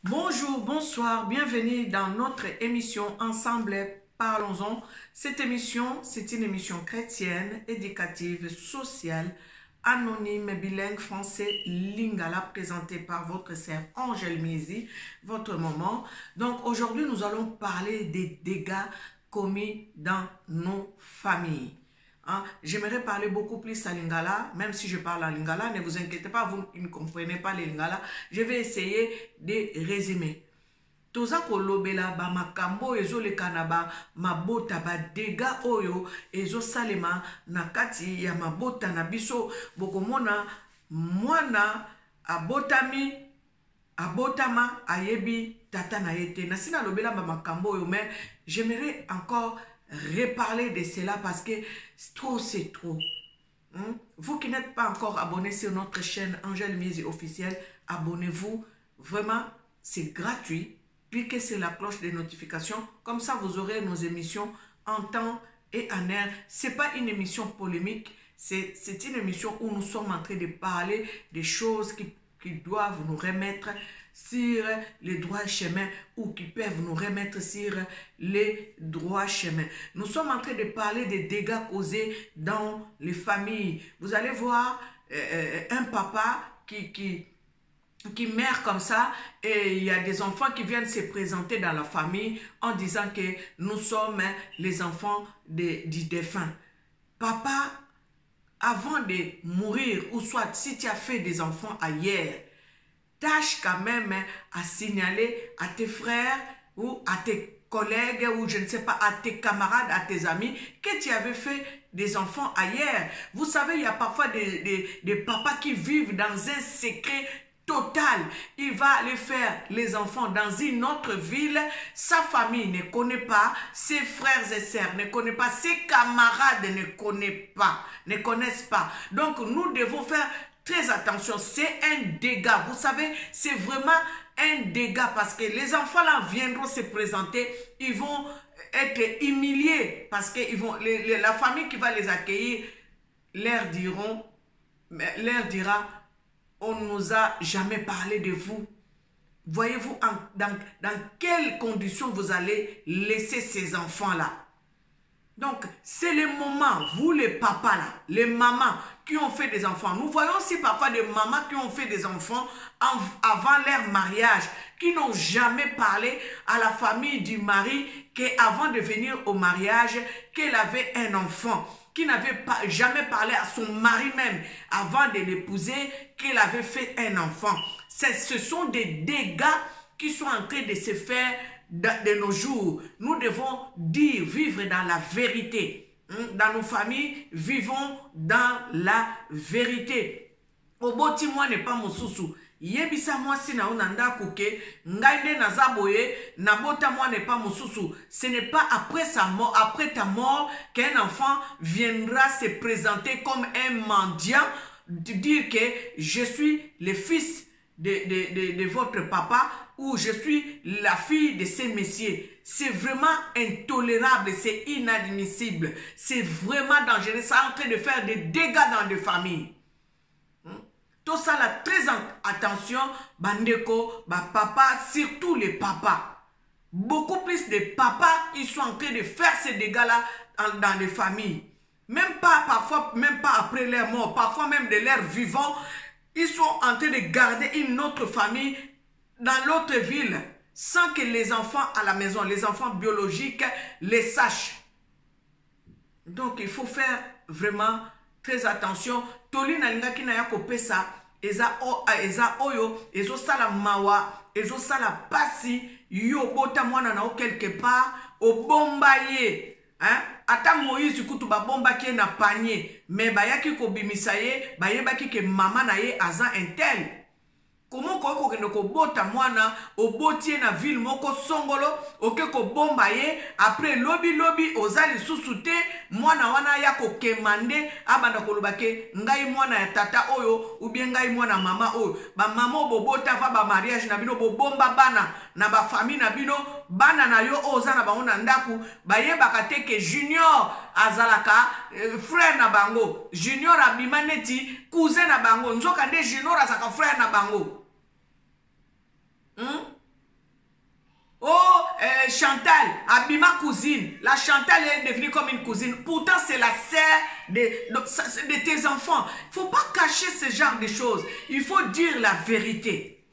Bonjour, bonsoir, bienvenue dans notre émission Ensemble Parlons-en. Cette émission, c'est une émission chrétienne, éducative, sociale, anonyme, bilingue, français, lingala, présentée par votre sœur Angèle Mizi, votre maman. Donc aujourd'hui, nous allons parler des dégâts commis dans nos familles. J'aimerais parler beaucoup plus à lingala, même si je parle en lingala, ne vous inquiétez pas, vous qui ne comprenez pas le lingala, je vais essayer de résumer. Toza kolobela ba makambo ezo le kanaba mabota ba dega oyo ezo salema na kati ya mabota na biso bokomona mwana abotama ayebi tata na yete na sina lobela ba makambo oyo, mais j'aimerais encore reparler de cela parce que trop c'est trop. Vous qui n'êtes pas encore abonné sur notre chaîne Angèle Mizi officielle, abonnez-vous, vraiment c'est gratuit. Cliquez sur la cloche de notification, comme ça vous aurez nos émissions en temps et en heure. Ce n'est pas une émission polémique, c'est une émission où nous sommes en train de parler des choses qui doivent nous remettre sur les droits chemins ou qui peuvent nous remettre sur les droits chemins. Nous sommes en train de parler des dégâts causés dans les familles. Vous allez voir un papa qui meurt comme ça et il y a des enfants qui viennent se présenter dans la famille en disant que nous sommes les enfants du défunt. Papa, avant de mourir, ou soit si tu as fait des enfants ailleurs, tâche quand même à signaler à tes frères ou à tes collègues ou je ne sais pas, à tes camarades, à tes amis que tu avais fait des enfants ailleurs. Vous savez, il y a parfois des papas qui vivent dans un secret total. Il va aller faire les enfants dans une autre ville. Sa famille ne connaît pas, ses frères et sœurs ne connaissent pas, ses camarades ne connaissent pas. Donc nous devons faire très attention. C'est un dégât. Vous savez, c'est vraiment un dégât parce que les enfants là viendront se présenter, ils vont être humiliés parce que la famille qui va les accueillir leur dira: on ne nous a jamais parlé de vous. Voyez-vous dans quelles conditions vous allez laisser ces enfants-là? Donc, c'est le moment, vous les papas là, les mamans qui ont fait des enfants. Nous voyons aussi parfois des mamans qui ont fait des enfants avant leur mariage, qui n'ont jamais parlé à la famille du mari qu'avant de venir au mariage, qu'elle avait un enfant, qui n'avait jamais parlé à son mari même avant de l'épouser, qu'elle avait fait un enfant. Ce sont des dégâts qui sont en train de se faire de nos jours. Nous devons vivre dans la vérité. Dans nos familles, vivons dans la vérité. Oboti moi n'est pas mon sousou. Yebisa moi si na unanda kuke, ngaide na zaboye, nabota moi n'est pas mon sousou. Ce n'est pas après sa mort, après ta mort, qu'un enfant viendra se présenter comme un mendiant, dire que je suis le fils de votre papa ou je suis la fille de ces messieurs. C'est vraiment intolérable, c'est inadmissible, c'est vraiment dangereux, ça est en train de faire des dégâts dans des familles. Tout ça là, très attention, bandeko, papa, surtout les papas. Beaucoup plus de papas qui sont en train de faire ces dégâts-là dans les familles. Même pas, parfois, même pas après leur mort, parfois même de leur vivant, ils sont en train de garder une autre famille dans l'autre ville, sans que les enfants à la maison, les enfants biologiques, les sachent. Donc il faut faire vraiment très attention. Toli na linga ki na ya kopesa eza oyo ezo sala mawa ezo sala pasi yo bota mwana na o quelque part obomba ye, ata Moïse kutu ba bomba ki na panier mais bayaki ko bimisa ye bayebaki ke mama na ye aza intel. Comment ko kende ko bota mwana obotie na ville moko songolo oke ko bomba ye après lobi ozali susute mwana wana ya ko kemande abanda ko lobake ngai mwana ya tata oyo ou bien ngai mwana mama oyo ba mama bobota va ba mariage na bino bomba bana na ba famille na bino bana na yo oza na bango na ndaku bayebaka te ke junior azalaka frère na bango, junior abima neti cousin na bango, nzoka nde junior azaka frère na bango. Chantal, Abima cousine. La Chantal est devenue comme une cousine. Pourtant, c'est la sœur de tes enfants. Il ne faut pas cacher ce genre de choses. Il faut dire la vérité.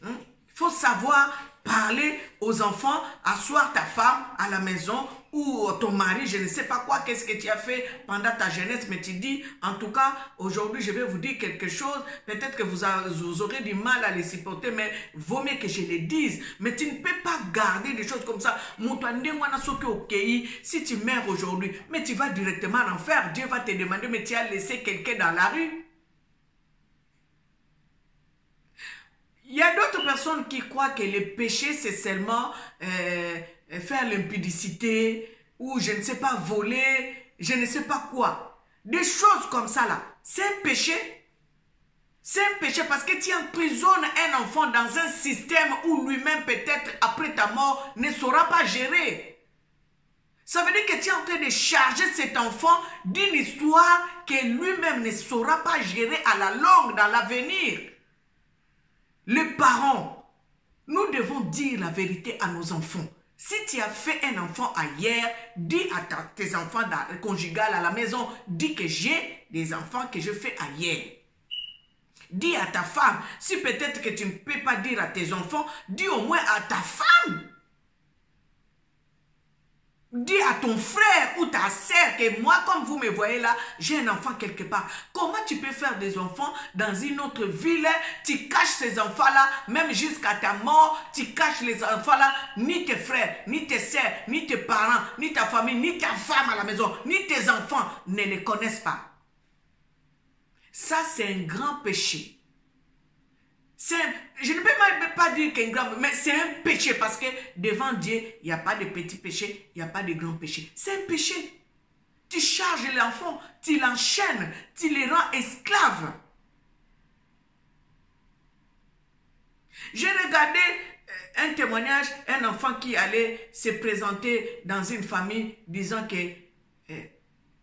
Il faut savoir parler aux enfants, asseoir ta femme à la maison ou ton mari, je ne sais pas quoi, qu'est-ce que tu as fait pendant ta jeunesse, mais tu dis, en tout cas, aujourd'hui, je vais vous dire quelque chose, peut-être que vous aurez du mal à les supporter, mais vaut mieux que je les dise. Mais tu ne peux pas garder des choses comme ça. Si tu meurs aujourd'hui, mais tu vas directement en enfer, Dieu va te demander, mais tu as laissé quelqu'un dans la rue. Il y a d'autres personnes qui croient que le péché, c'est seulement faire l'impudicité ou je ne sais pas, voler, je ne sais pas quoi. Des choses comme ça là. C'est un péché. C'est un péché parce que tu emprisonnes un enfant dans un système où lui-même peut-être après ta mort ne saura pas gérer. Ça veut dire que tu es en train de charger cet enfant d'une histoire que lui-même ne saura pas gérer à la longue dans l'avenir. Les parents, nous devons dire la vérité à nos enfants. Si tu as fait un enfant ailleurs, dis à tes enfants conjugales à la maison, dis que j'ai des enfants que je fais ailleurs. Dis à ta femme, si peut-être que tu ne peux pas dire à tes enfants, dis au moins à ta femme. Dis à ton frère ou ta sœur que moi, comme vous me voyez là, j'ai un enfant quelque part. Comment tu peux faire des enfants dans une autre ville? Tu caches ces enfants-là, même jusqu'à ta mort, tu caches les enfants-là, ni tes frères, ni tes sœurs, ni tes parents, ni ta famille, ni ta femme à la maison, ni tes enfants ne les connaissent pas. Ça, c'est un grand péché. Je ne peux même pas dire qu'un grand, mais c'est un péché parce que devant Dieu, il n'y a pas de petit péché, il n'y a pas de grand péché. C'est un péché. Tu charges l'enfant, tu l'enchaînes, tu les rends esclaves. J'ai regardé un témoignage, un enfant qui allait se présenter dans une famille disant que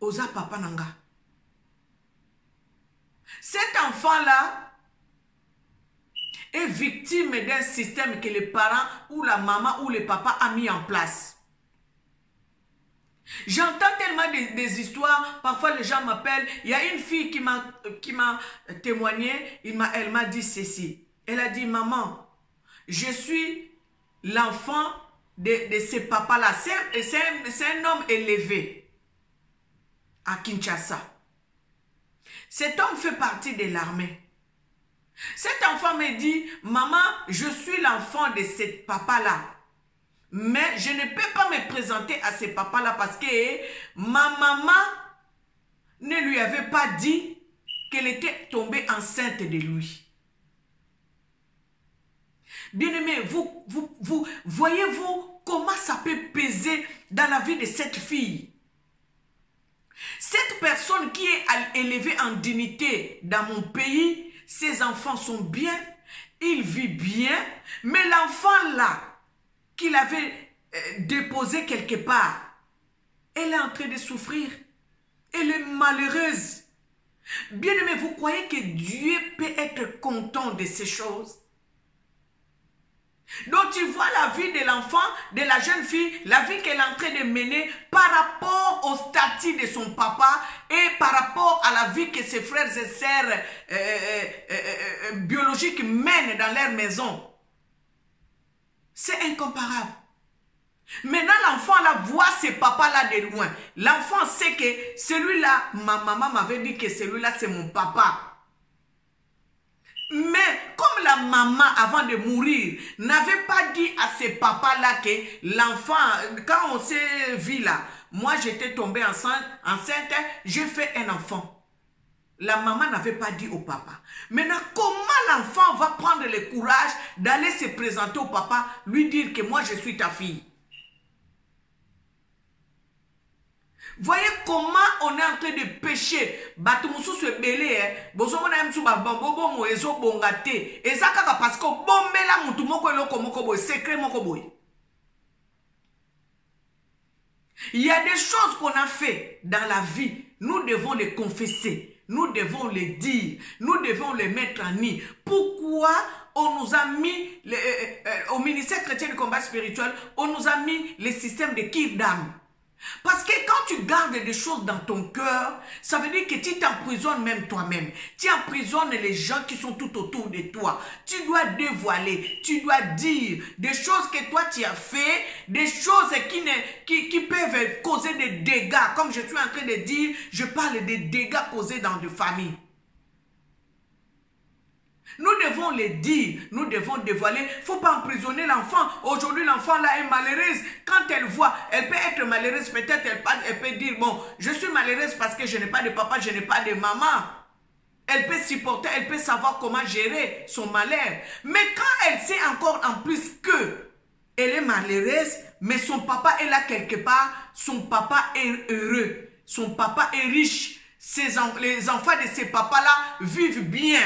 Oza Papa Nanga. Cet enfant-là est victime d'un système que les parents ou la maman ou le papa a mis en place. J'entends tellement des histoires, parfois les gens m'appellent, il y a une fille qui m'a témoigné, elle m'a dit ceci. Elle a dit, maman, je suis l'enfant de ce papa-là. C'est un homme élevé à Kinshasa. Cet homme fait partie de l'armée. Cet enfant me dit, maman, je suis l'enfant de ce papa-là. Mais je ne peux pas me présenter à ce papa-là parce que ma maman ne lui avait pas dit qu'elle était tombée enceinte de lui. Bien-aimé, voyez-vous comment ça peut peser dans la vie de cette fille? Cette personne qui est élevée en dignité dans mon pays, ses enfants sont bien, il vit bien, mais l'enfant là, qu'il avait déposé quelque part, elle est en train de souffrir. Elle est malheureuse. Bien-aimé, vous croyez que Dieu peut être content de ces choses? Donc tu vois la vie de l'enfant, de la jeune fille, la vie qu'elle est en train de mener par rapport au statut de son papa et par rapport à la vie que ses frères et sœurs biologiques mènent dans leur maison. C'est incomparable. Maintenant, l'enfant là voit ce papa-là de loin. L'enfant sait que celui-là, ma maman m'avait dit que celui-là c'est mon papa. Mais comme la maman, avant de mourir, n'avait pas dit à ce papa-là que l'enfant, quand on s'est vu là, moi j'étais tombée enceinte, j'ai fait un enfant. La maman n'avait pas dit au papa. Maintenant, comment l'enfant va prendre le courage d'aller se présenter au papa, lui dire que moi je suis ta fille? Voyez comment on est en train de pécher. Batumusu se belé, bozomo na msu ba bobo mo ezo bongate. Ezaka parce que bombela mutu moko eloko moko boy, secret moko boy. Il y a des choses qu'on a fait dans la vie, nous devons les confesser, nous devons les dire, nous devons les mettre en nid. Pourquoi on nous a mis au ministère chrétien du combat spirituel, on nous a mis les systèmes de kidam. Parce que quand tu gardes des choses dans ton cœur, ça veut dire que tu t'emprisonnes même toi-même. Tu emprisonnes les gens qui sont tout autour de toi. Tu dois dévoiler, tu dois dire des choses que toi tu as fait, des choses qui peuvent causer des dégâts. Comme je suis en train de dire, je parle des dégâts causés dans des familles. Nous devons les dire, nous devons dévoiler. Il ne faut pas emprisonner l'enfant. Aujourd'hui, l'enfant là est malheureuse. Quand elle voit, elle peut être malheureuse. Peut-être elle peut dire, bon, je suis malheureuse parce que je n'ai pas de papa, je n'ai pas de maman. Elle peut supporter, elle peut savoir comment gérer son malheur. Mais quand elle sait encore en plus que elle est malheureuse, mais son papa est là quelque part, son papa est heureux, son papa est riche, les enfants de ces papas-là vivent bien.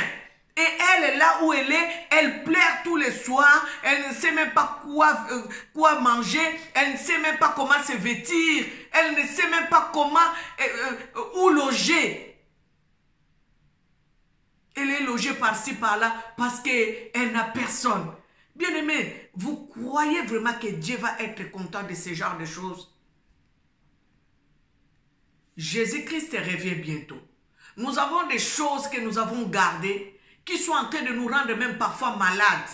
Et elle est là où elle est, elle pleure tous les soirs, elle ne sait même pas quoi manger, elle ne sait même pas comment se vêtir, elle ne sait même pas comment, où loger. Elle est logée par-ci, par-là, parce qu'elle n'a personne. Bien-aimés, vous croyez vraiment que Dieu va être content de ce genre de choses? Jésus-Christ revient bientôt. Nous avons des choses que nous avons gardées, qui sont en train de nous rendre même parfois malades.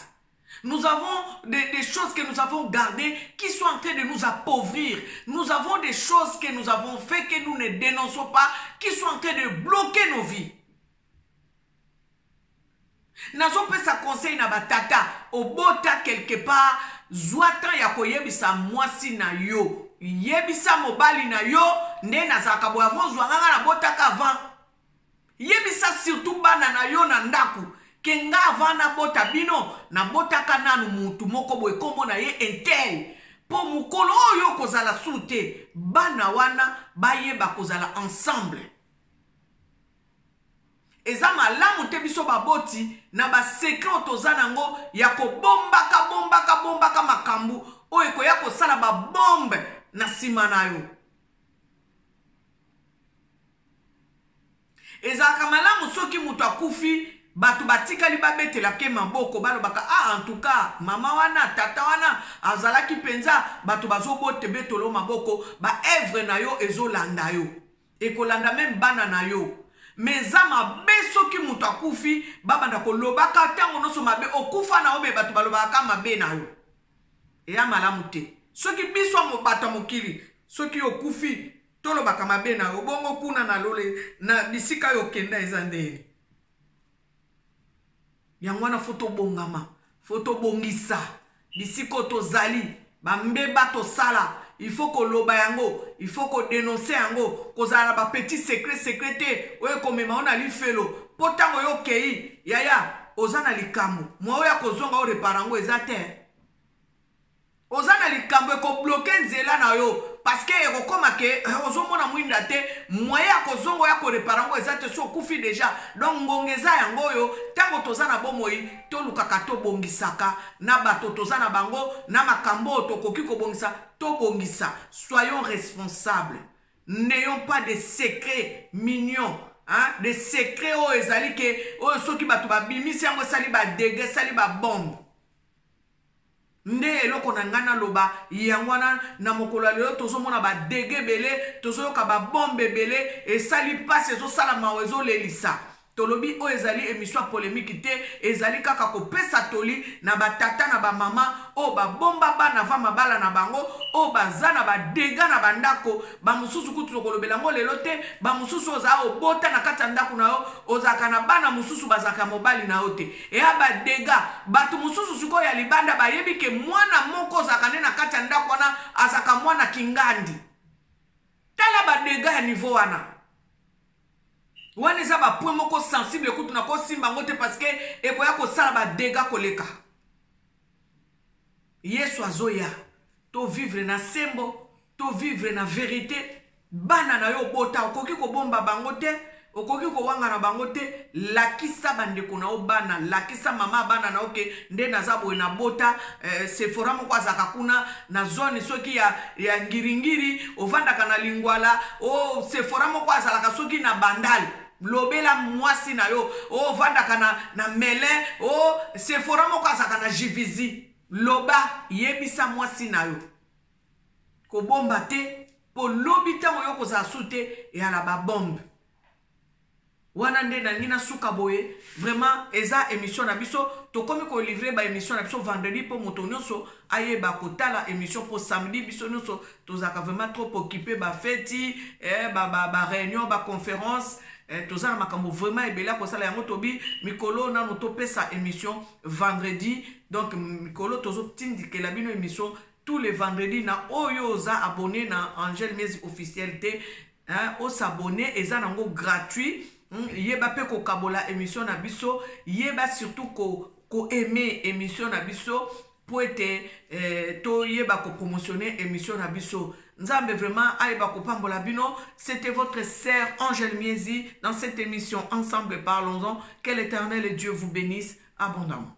Nous avons des choses que nous avons gardées qui sont en train de nous appauvrir. Nous avons des choses que nous avons fait que nous ne dénonçons pas, qui sont en train de bloquer nos vies. Nazo pesa conseil na batata, obota quelque part, zwatan ya koyebisa mwasi na yo, yebisa mobali na yo, nde nazaka bo avon zwanganga na botaka avant. Yebisa surtout bana na yo na ndaku kenga avana bota bino na botaka nanu mutu moko boye kombo na ye entel po mukolo oyo kozala sute bana wana bayeba kozala ensemble. Eza malamu te biso baboti na ba secret toza nango ya kobombaka makambu oyo koya kosala ba bombe na sima na yo. Ezaka malamu soki mutu akufi batu batikali babetela ke maboko balobaka en tout cas mama wana tata wana azalaki penza batu bazobote betolo maboko ba evre na yo ezolanda yo ekolanda même bana na yo. Meza mabe soki mutu akufi babanda kolobaka tango noso mabe okufa na obe batu balobaka mabe na yo. Eya malamu te. Soki biso mo bata mokili soki okufi tolo bakamabe na obongo kuna na lole na bisika yo kenda ezandeni. Yangwana foto bongama, foto bongisa, bisiko to zali, bambeba to sala, il faut ko loba yango, il faut ko dénoncer yango, ko zala ba petit secret, oye ko mema ona li felo, potango yo kei, yaya, ozana likambo, mwa oya ko zonga o reparango ezate. Ozana likambo ko bloquer nzela na yo. Parce que ekokoma ke ozomona mwinda te moya kozongo ya ko reparango ezate so kufi déjà donc ngongeza yango yo tango tozana bomoi to lukaka to bongisaka na bato tozana bango na makambo to koki ko bongisa to bongisa. Soyons responsables, n'ayons pas de secrets mignons, hein, des secrets o ezali ke o soki bato babimisi yango sali ba dégâts sali ba bombe. Nde eloko na ngana loba yangwana na mokolo lelo tozomona ba dege bele tozoyoka ba bombe bele e sali passe zo sala mawezo lelisa tolobi o ezali émission polémique te ezali kaka ko pesa toli na ba tata na ba mama o ba bomba bana va mabala na bango o bazana ba dega na bandako ba mususu kutu lokolobela ngo lelo te ba mususu oza o bota na kata ndako na yo ozaka na bana mususu bazaka mobali na ote e aba dega batu mususu suko ya libanda ba yebi ke mwana moko zaka ne na kata ndako na azaka mwana kingandi tala ba dega ya niveau wana. Wana eza ba point moko sensible kutu na ko simba ngote parce que ekoya ko sala ba dégâts koleka. Yesu azoya to vivre na sembo, to vivre na vérité, bana na yo bota okoki ko bomba bango te, okoki ko wanga na bango te, lakisa bandeko na obana, lakisa mama bana na oke nde naza boye na bota, Sephora moko azaka kuna na zone soki ya ngiringiri, ovandaka na lingwala, o Sephora moko azalaka soki na bandali. Lobela mwasi na yo o vandaka na mele o Sephora moko azaka na jivizi loba yebisa mwasi na yo kobomba te po lobi ntango yo kozala su te eyala babombe wana nde na ngina suka boye vraiment eza émission na biso tokomi kolivre ba émission na biso vendredi po moto nyonso ayeba kotala émission po samedi biso nyonso tozaka vraiment trop occupé ba feti ba réunion ba conférence tozana makambo vraiment ebela kosala yango tobi mikolo nano topesa émission vendredi donc mikolo tozotindikela bino émission tous les vendredis na oyo oza abonné na Angel Miezi officialité o s'abonner eza nango gratuit yeba pe ko kabola émission na biso yeba surtout ko aimer émission na biso pour être to yeba ko promotionner émission na biso nzambe vraiment ayeba ko pambola bino. C'était votre sœur Angel Miezi dans cette émission Ensemble parlons-en. Que l'Éternel et Dieu vous bénisse abondamment.